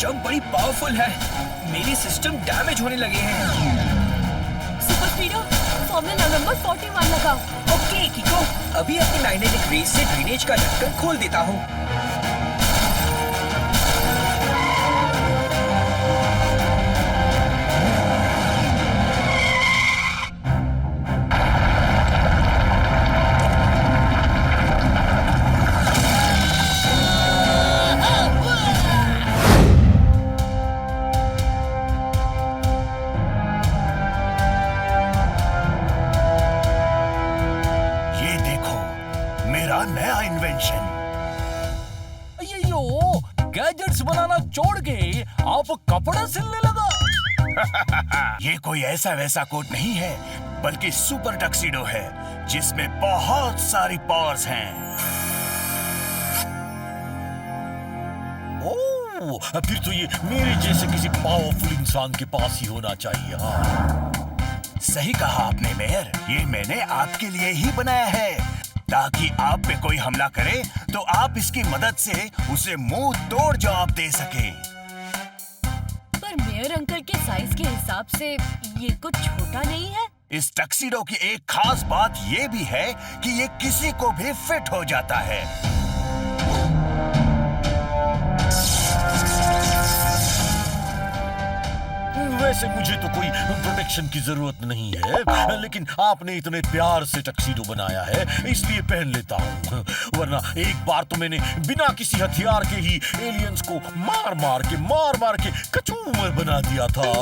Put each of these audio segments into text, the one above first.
Jump बड़ी powerful है। मेरी सिस्टम डैमेज होने लगे हैं। सुपर स्पीडो, फॉर्मूला नंबर 41 लगाओ। ओके किको, अभी अपनी मैग्नेटिक रेस से ड्रेनेज का ढक्कन खोल देता हूँ। नया इन्वेंशन। गैजेट्स बनाना छोड़ के आप कपड़ा सिलने लगा। ये कोई ऐसा वैसा कोट नहीं है, बल्कि सुपर टक्सीडो है जिसमें बहुत सारी पावर्स हैं। ओह, फिर तो ये मेरे जैसे किसी पावरफुल इंसान के पास ही होना चाहिए। हाँ, सही कहा आपने मेयर, ये मैंने आपके लिए ही बनाया है ताकि आप पे कोई हमला करे तो आप इसकी मदद से उसे मुंह तोड़ जवाब दे सके। पर मेयर अंकल के साइज के हिसाब से ये कुछ छोटा नहीं है। इस टक्सीडो की एक खास बात ये भी है कि ये किसी को भी फिट हो जाता है। वैसे मुझे तो कोई प्रोटेक्शन की जरूरत नहीं है, लेकिन आपने इतने प्यार से टक्सीडो बनाया है इसलिए पहन लेता हूँ। वरना एक बार तो मैंने बिना किसी हथियार के ही एलियंस को मार मार के कचूमर बना दिया था।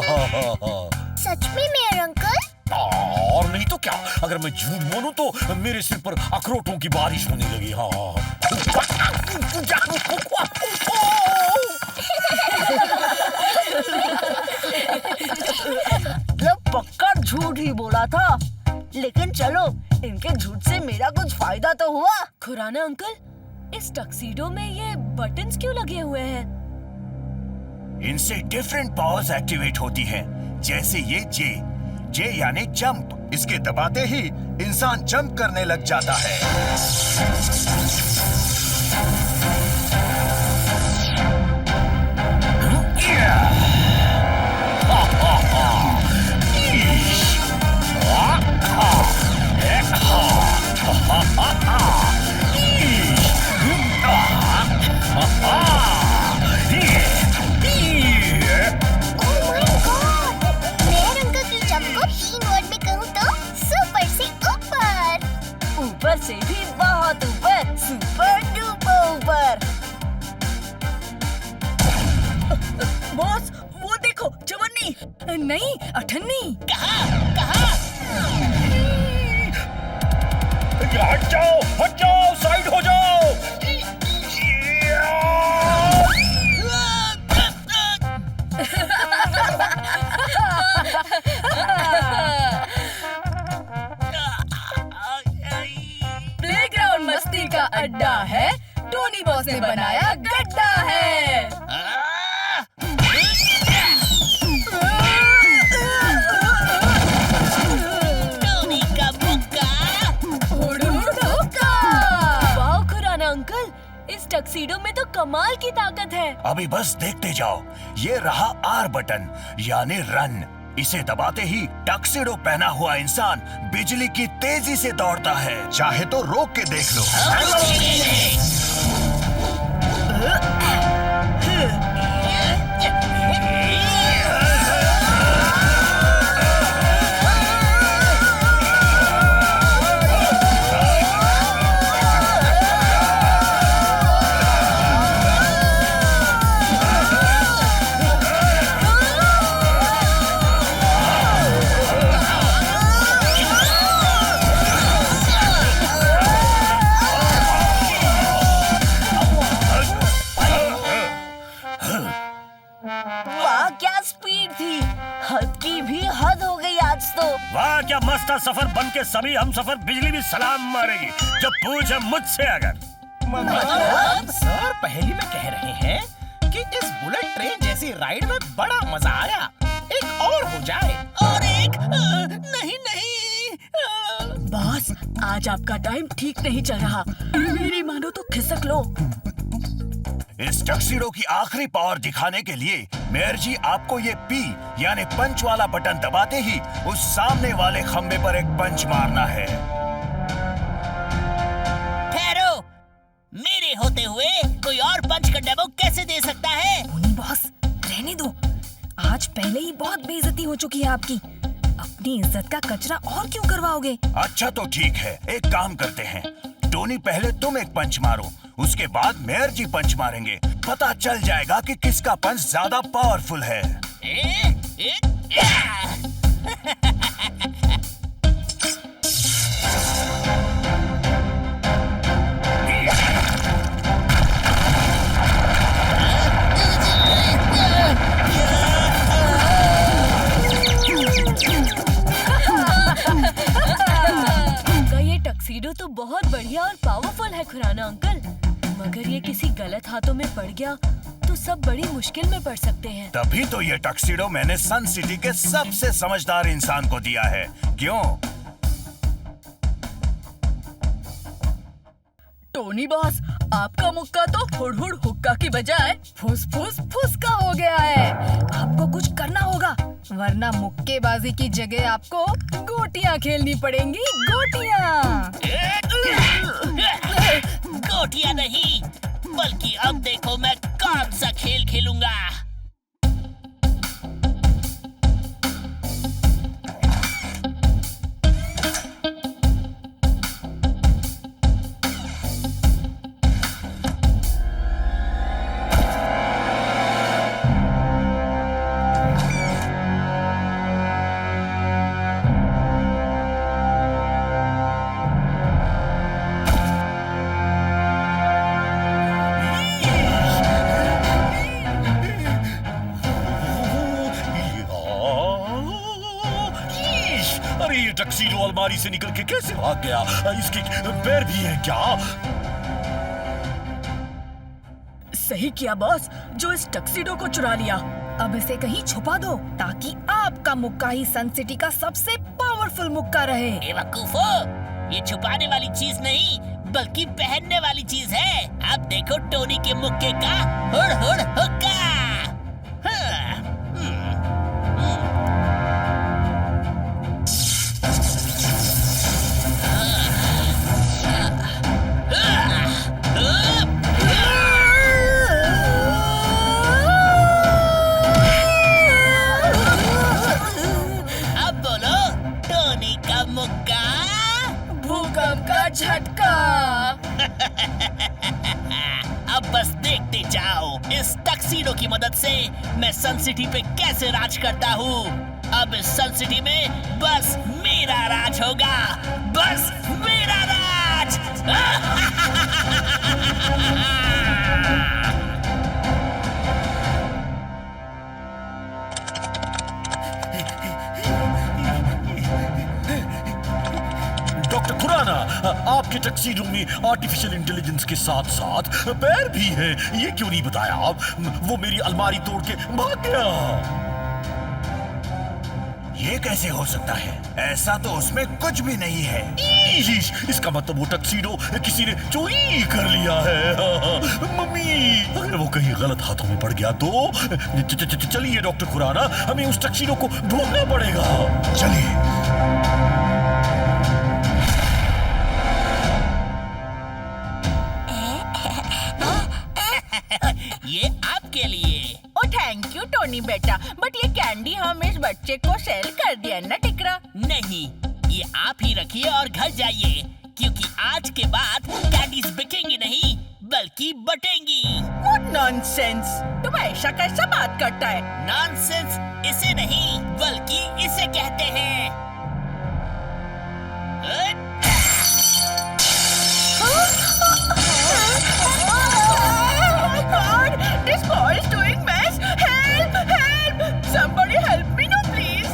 सच में मेयर अंकल? और नहीं तो क्या, अगर मैं झूठ बोलूं तो मेरे सिर पर अखरोटों की बारिश होने लगी। हाँ पक्का झूठ ही बोला था, लेकिन चलो इनके झूठ से मेरा कुछ फायदा तो हुआ। खुराना अंकल, इस टक्सीडो में ये बटन्स क्यों लगे हुए हैं? इनसे डिफरेंट पावर्स एक्टिवेट होती हैं, जैसे ये जे यानी जंप। इसके दबाते ही इंसान जंप करने लग जाता है। ऊपर से भी बहुत ऊपर, सुपर डुपर ऊपर। बॉस, वो देखो, चवन्नी नहीं, अठन्नी। कहाँ? हट जाओ, साइड हो जाओ। प्लेग्राउंड मस्ती का अड्डा है, टोनी बॉस ने बनाया गड्ढा है। टोनी का बुक्का। वाह खुराना अंकल, इस टक्सीडो में तो कमाल की ताकत है। अभी बस देखते जाओ। ये रहा आर बटन यानी रन। इसे दबाते ही टक्सीडो पहना हुआ इंसान बिजली की तेजी से दौड़ता है। चाहे तो रोक के देख लो। वाह क्या स्पीड थी, हद की भी हद हो गई आज तो। वाह क्या मस्त था सफर, बन के सभी हम सफर बिजली भी सलाम मारेगी जो पूछे मुझसे। अगर मतलब सर पहली में कह रहे हैं कि इस बुलेट ट्रेन जैसी राइड में बड़ा मजा आया, एक और हो जाए। और एक नहीं बॉस, आज आपका टाइम ठीक नहीं चल रहा, मेरी मानो तो खिसक लो। इस टक्सीडो की आखिरी पावर दिखाने के लिए मेयर जी आपको ये पी यानी पंच वाला बटन दबाते ही उस सामने वाले खंबे पर एक पंच मारना है। ठहरो, मेरे होते हुए कोई और पंच का डेमो कैसे दे सकता है? टोनी बॉस, रहने दो। आज पहले ही बहुत बेइज्जती हो चुकी है आपकी। अपनी इज्जत का कचरा और क्यों करवाओगे? अच्छा तो ठीक है, एक काम करते हैं। टोनी पहले तुम एक पंच मारो, उसके बाद मेयर जी पंच मारेंगे। पता चल जाएगा कि किसका पंच ज्यादा पावरफुल है। ये टक्सीडो तो बहुत बढ़िया और पावरफुल है खुराना अंकल, मगर ये किसी गलत हाथों में पड़ गया तो सब बड़ी मुश्किल में पड़ सकते हैं। तभी तो ये टक्सीडो मैंने सन सिटी के सबसे समझदार इंसान को दिया है। क्यों? टोनी बॉस, आपका मुक्का तो हुड़ हुड़ हुक्का की बजाय फुस फुस फुसका हो गया है। आपको कुछ करना होगा, वरना मुक्केबाजी की जगह आपको गोटियां खेलनी पड़ेंगी। गोटियां। गोटियां नहीं, बल्कि अब देखो मैं कौन सा खेल खेलूंगा। टक्सीडो अलमारी से निकल के कैसे भाग गया? इसके पैर भी हैं क्या? सही किया बॉस, जो इस टक्सीडो को चुरा लिया। अब इसे कहीं छुपा दो ताकि आपका मुक्का ही सन सिटी का सबसे पावरफुल मुक्का रहे। बेवकूफो, ये छुपाने वाली चीज नहीं बल्कि पहनने वाली चीज है। अब देखो टोनी के मुक्के का हुड़ हुड़ हुक्का। भूकंप का झटका। अब बस देखते जाओ इस टक्सीडो की मदद से मैं सन सिटी पे कैसे राज करता हूँ। अब इस सन सिटी में बस मेरा राज होगा, बस मेरा राज। डॉक्टर खुराना, आपके टक्सीडो में आर्टिफिशियल इंटेलिजेंस के साथ साथ पैर भी हैं। ये क्यों नहीं बताया आप? वो मेरी अलमारी तोड़ के भाग गया। ये कैसे हो सकता है? ऐसा तो उसमें कुछ भी नहीं है। इसका मतलब वो टक्सीडो किसी ने चोरी कर लिया है। मम्मी, अगर वो कहीं गलत हाथों में पड़ गया तो चलिए डॉक्टर खुराना, हमें उस टक्सीडो को ढूंढना पड़ेगा। चलिए। ये आपके लिए। ओ थैंक यू टोनी बेटा, बट ये कैंडी हम इस बच्चे को सेल कर दिया ना टिकरा। नहीं, ये आप ही रखिए और घर जाइए, क्योंकि आज के बाद कैंडीज बिकेंगी नहीं बल्कि बटेंगी। व्हाट नॉनसेंस, तुम ऐसा कैसा बात करता है? नॉनसेंस इसे नहीं बल्कि इसे कहते हैं। This boy is doing mess. Help! Help! Somebody help me now, please.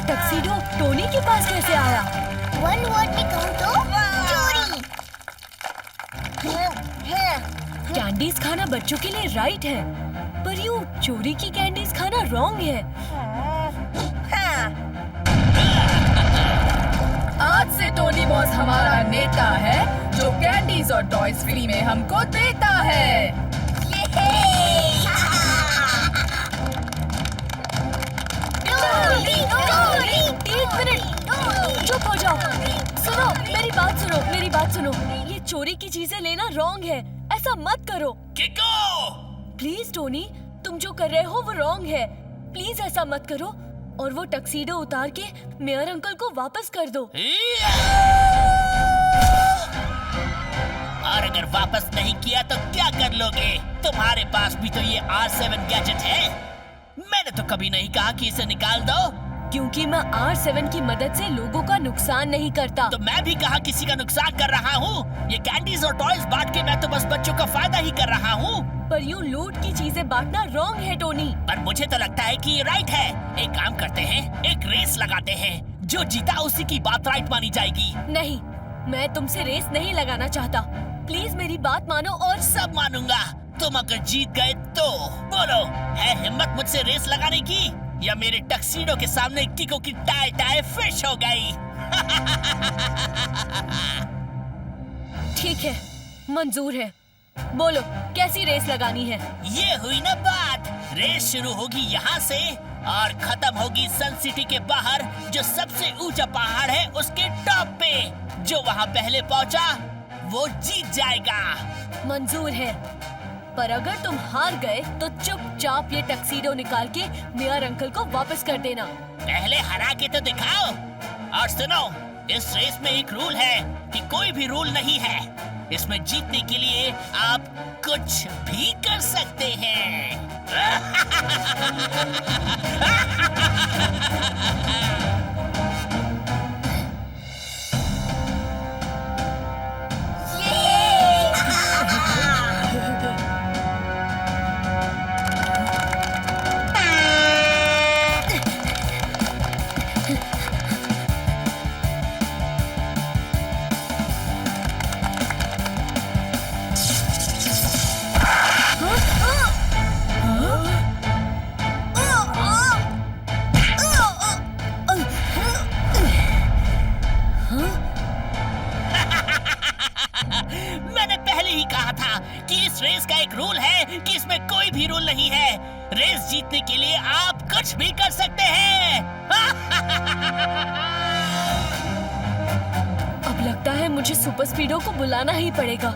Tuxedo Tony के पास कैसे आया? 1 वर्ड में कहूँ तो चोरी। कैंडीज खाना बच्चों के लिए राइट है, पर यूँ चोरी की कैंडीज खाना रॉन्ग है। आज से टोनी बॉस हमारा नेता है, जो कैंडीज और टॉयज फ्री में हमको देता है। एक मिनट, चुप हो जाओ। सुनो, मेरी बात सुनो। ये चोरी की चीजें लेना रॉन्ग है, ऐसा मत करो। किको! प्लीज टोनी, तुम जो कर रहे हो वो रॉन्ग है। प्लीज ऐसा मत करो और वो टक्सीडो उतार के मेयर अंकल को वापस कर दो। और अगर वापस नहीं किया तो क्या कर लोगे? तुम्हारे पास भी तो ये R7 गैजेट है। मैंने तो कभी नहीं कहा कि इसे निकाल दो। क्योंकि मैं R7 की मदद से लोगों का नुकसान नहीं करता। तो मैं भी कहा किसी का नुकसान कर रहा हूँ। ये कैंडीज और टॉयज बांट के मैं तो बस बच्चों का फायदा ही कर रहा हूँ। पर यूँ लूट की चीजें बांटना रॉन्ग है टोनी। पर मुझे तो लगता है कि ये राइट है। एक काम करते हैं, एक रेस लगाते हैं। जो जीता उसी की बात राइट मानी जाएगी। नहीं, मैं तुमसे रेस नहीं लगाना चाहता। प्लीज मेरी बात मानो और सब मानूंगा। तुम अगर जीत गए तो बोलो, है हिम्मत मुझसे रेस लगाने की, या मेरे टक्सीडो के सामने किको की टाई टाई फिश हो गई? ठीक है, मंजूर है। बोलो, कैसी रेस लगानी है? ये हुई ना बात। रेस शुरू होगी यहाँ से और खत्म होगी सन सिटी के बाहर, जो सबसे ऊंचा पहाड़ है उसके टॉप पे। जो वहाँ पहले पहुँचा वो जीत जाएगा। मंजूर है, पर अगर तुम हार गए तो चुपचाप ये टक्सीडो निकाल के मेयर अंकल को वापस कर देना। पहले हरा के तो दिखाओ। और सुनो, इस रेस में एक रूल है कि कोई भी रूल नहीं है। इसमें जीतने के लिए आप कुछ भी कर सकते हैं। मैंने पहले ही कहा था कि इस रेस का एक रूल है कि इसमें कोई भी रूल नहीं है। रेस जीतने के लिए आप कुछ भी कर सकते हैं। अब लगता है मुझे सुपर स्पीडो को बुलाना ही पड़ेगा।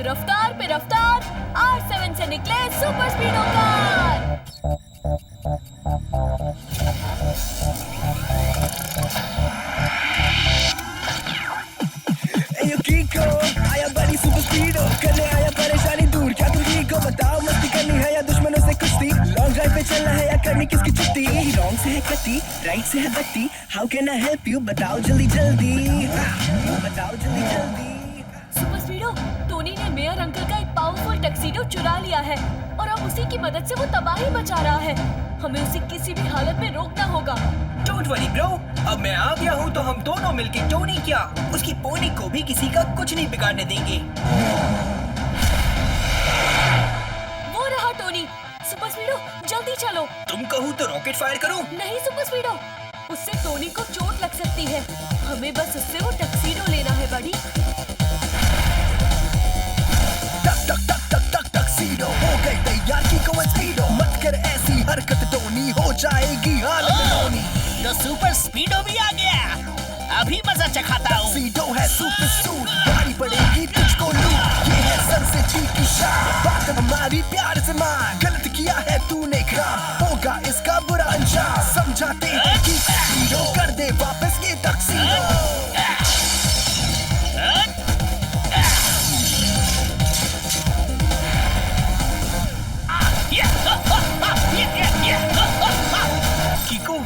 रफ्तार पे रफ्तार, R7 से निकले सुपर स्पीडो कार। आया बड़ी सुपर स्पीडो, करने आया परेशानी दूर। क्या तुम ठीक हो? बताओ, मस्ती करनी है या दुश्मनों से कुश्ती? लॉन्ग ड्राइव पे चलना है या करनी किसकी छुट्टी? रॉन्ग से है कट्टी, राइट से है बत्ती। How can I help you? बताओ जल्दी जल्दी, बताओ जल्दी जल्दी। सुपर स्पीडो, टोनी ने मेयर अंकल का एक पावरफुल टक्सीडो चुरा लिया है और अब उसी की मदद से वो तबाही मचा रहा है। हमें उसे किसी भी हालत में रोकना होगा। डोंट वरी ब्रो, अब मैं आ गया हूँ तो हम दोनों मिलके टोनी क्या उसकी पोनी को भी किसी का कुछ नहीं बिगाड़ने देंगे। वो रहा टोनी। सुपर स्पीडो, जल्दी चलो। तुम कहूँ तो रॉकेट फायर करूँ? नहीं सुपर स्पीडो, उससे टोनी को चोट लग सकती है। हमें बस उससे वो टक्सीडो लेना है बड़ी। टक टक टक टक टक टक्सीडो हो गई तैयार की को स्पीडो। मत कर ऐसी हरकत टोनी, हो जाएगी हालत टोनी। तो सुपर स्पीडो भी आ गया। अभी मजा चखाता हूँ। टक्सीडो है सुपर सूट, गाड़ी पड़ेगी तुझको लूट। ये है सन सिटी की शान, बात हमारी प्यार से मान। गलत किया है तूने काम, होगा इसका बुरा अंजाम। समझाते हैं कि टक्सीडो कर दे वापस ये टक्सीडो। किको,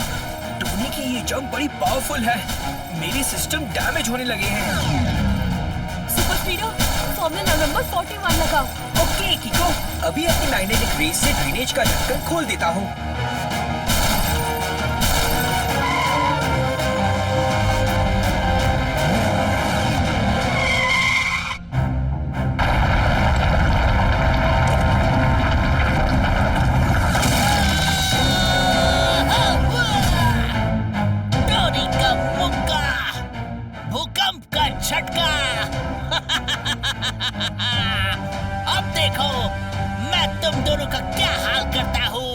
टोनी की ये जंप बड़ी पावरफुल है। मेरी सिस्टम डैमेज होने लगे हैं। सुपर स्पीडो, फॉर्मूला नंबर 41 लगाओ। ओके किको, अभी अपनी मैग्नेटिक रेस से ड्रेनेज का ढक्कन खोल देता हूँ। झटका। अब देखो मैं तुम दोनों का क्या हाल करता हूँ।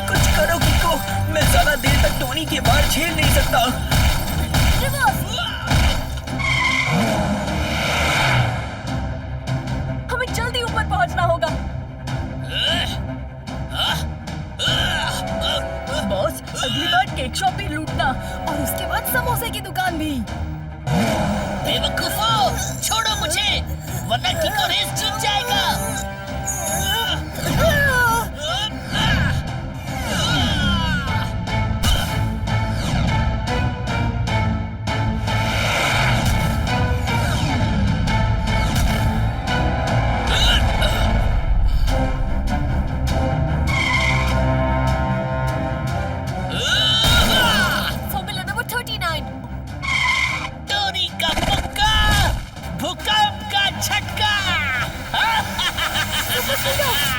कुछ करो किको, मैं ज्यादा देर तक टोनी के बाहर झेल नहीं सकता। हमें जल्दी ऊपर पहुंचना होगा। बॉस, अगली बार केक शॉप भी लूटना और उसके बाद समोसे की दुकान भी। बेवकूफो, छोड़ो मुझे, वरना किको रेस जीत जाएगा। Formula number 39। टोनी का मुक्का, भूकंप का झटका।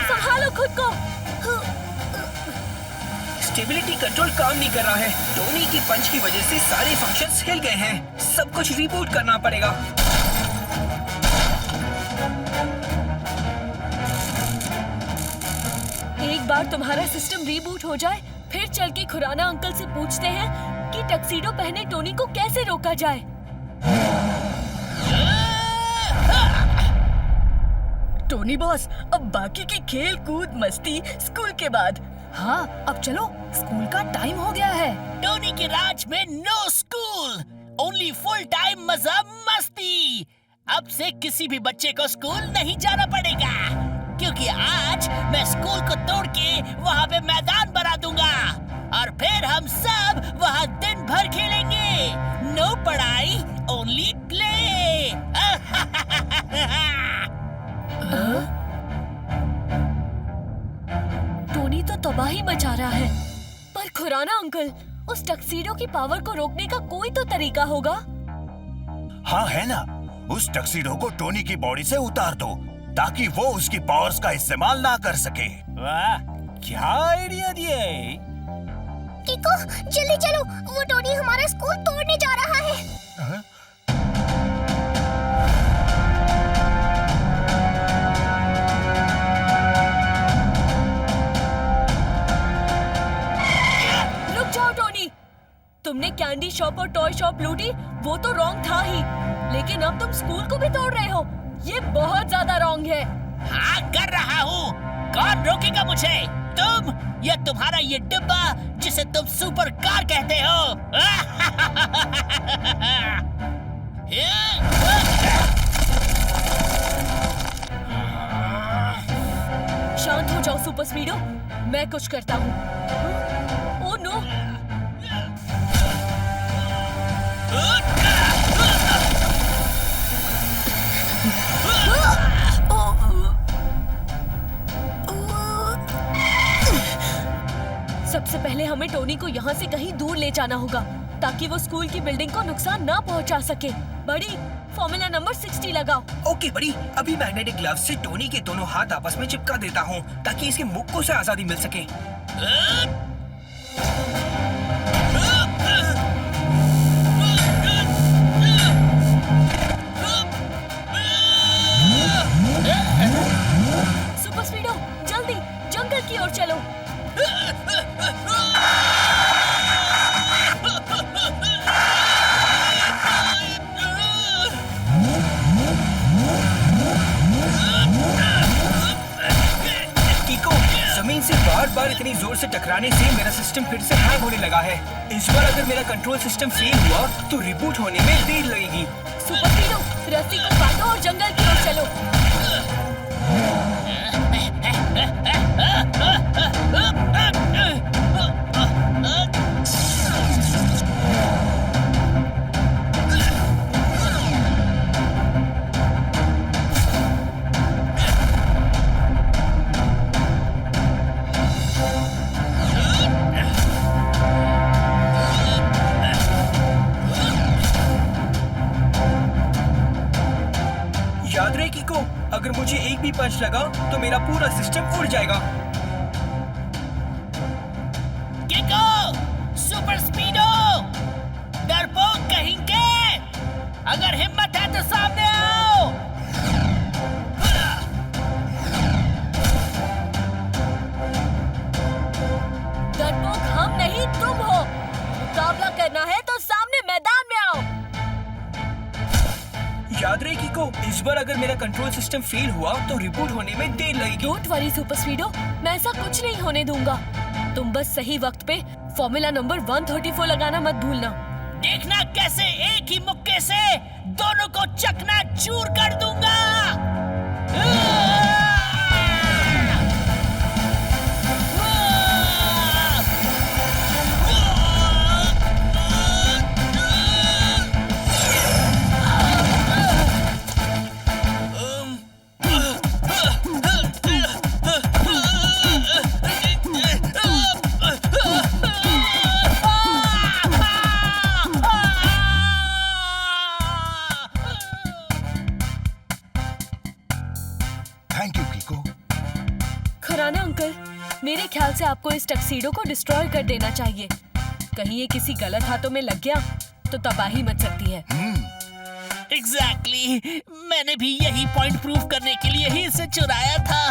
संभालो खुद को। स्टेबिलिटी कंट्रोल काम नहीं कर रहा है। टोनी की पंच की वजह से सारे फंक्शंस हिल गए हैं। सब कुछ रिबूट करना पड़ेगा। एक बार तुम्हारा सिस्टम रीबूट हो जाए, फिर चल के खुराना अंकल से पूछते हैं कि टक्सीडो पहने टोनी को कैसे रोका जाए। टोनी बॉस, अब बाकी की खेल कूद मस्ती स्कूल के बाद। हाँ, अब चलो, स्कूल का टाइम हो गया है। टोनी के राज में no school, only full time मजा मस्ती। अब से किसी भी बच्चे को स्कूल नहीं जाना पड़ेगा, क्योंकि आज मैं स्कूल को तोड़ के वहाँ पे मैदान बना दूंगा और फिर हम सब वहाँ दिन भर खेलेंगे। नो पढ़ाई, ओनली प्ले। टोनी तो तबाही मचा रहा है, पर खुराना अंकल, उस टक्सीडो की पावर को रोकने का कोई तो तरीका होगा। हाँ है ना, उस टक्सीडो को टोनी की बॉडी से उतार दो ताकि वो उसकी पावर्स का इस्तेमाल ना कर सके। वाह, क्या आइडिया दिए। किको, जल्दी चलो, वो टोनी हमारा स्कूल तोड़ने जा रहा है। रुक जाओ टोनी, तुमने कैंडी शॉप और टॉय शॉप लूटी, वो तो रॉन्ग था ही, लेकिन अब तुम स्कूल को भी तोड़ रहे हो। ये बहुत ज्यादा रॉन्ग है। हाँ, कर रहा हूँ। कौन रोकेगा मुझे? तुम या तुम्हारा ये डिब्बा जिसे तुम सुपर कार कहते हो। शांत हो जाओ सुपर स्पीडो, मैं कुछ करता हूँ। Oh no! सबसे पहले हमें टोनी को यहाँ से कहीं दूर ले जाना होगा ताकि वो स्कूल की बिल्डिंग को नुकसान ना पहुँचा सके। बड़ी, फॉर्मूला नंबर 60 लगाओ। ओके बड़ी, अभी मैग्नेटिक ग्लव से टोनी के दोनों हाथ आपस में चिपका देता हूँ ताकि इसके मुक्कों से आजादी मिल सके। सुपर स्पीडो, जल्दी जंगल की ओर चलो। किको, जमीन से बार-बार इतनी जोर से टकराने से मेरा सिस्टम फिर से हैंग होने लगा है। इस बार अगर मेरा कंट्रोल सिस्टम फेल हुआ तो रिबूट होने में देर लगेगी। सुपर स्पीडो, रस्सी को काटो और जंगल की ओर चलो। याद रहे किको, अगर मुझे एक भी पंच लगा तो मेरा पूरा सिस्टम उड़ जाएगा। सुपर स्पीडो, डरपोक कहीं के, अगर हिम्मत है तो सामने आओ। डरपोक हम नहीं तुम हो। मुकाबला करना है तो सामने मैदान में आओ। याद रहे कीको, इस बार अगर मेरा कंट्रोल सिस्टम फेल हुआ तो रिबूट होने में देर लगेगी। डोंट वरी सुपर स्पीडो, मैं ऐसा कुछ नहीं होने दूंगा। तुम बस सही वक्त पे फॉर्मूला नंबर 134 लगाना मत भूलना। देखना कैसे एक ही मुक्के से दोनों को चकनाचूर कर दूंगा। Thank you Kiko. Khurana uncle, मेरे ख्याल से आपको इस टक्सीडो को डिस्ट्रॉय कर देना चाहिए। कहीं ये किसी गलत हाथों में लग गया तो तबाही मच सकती है। एग्जैक्टली, मैंने भी यही पॉइंट प्रूव करने के लिए ही इसे चुराया था।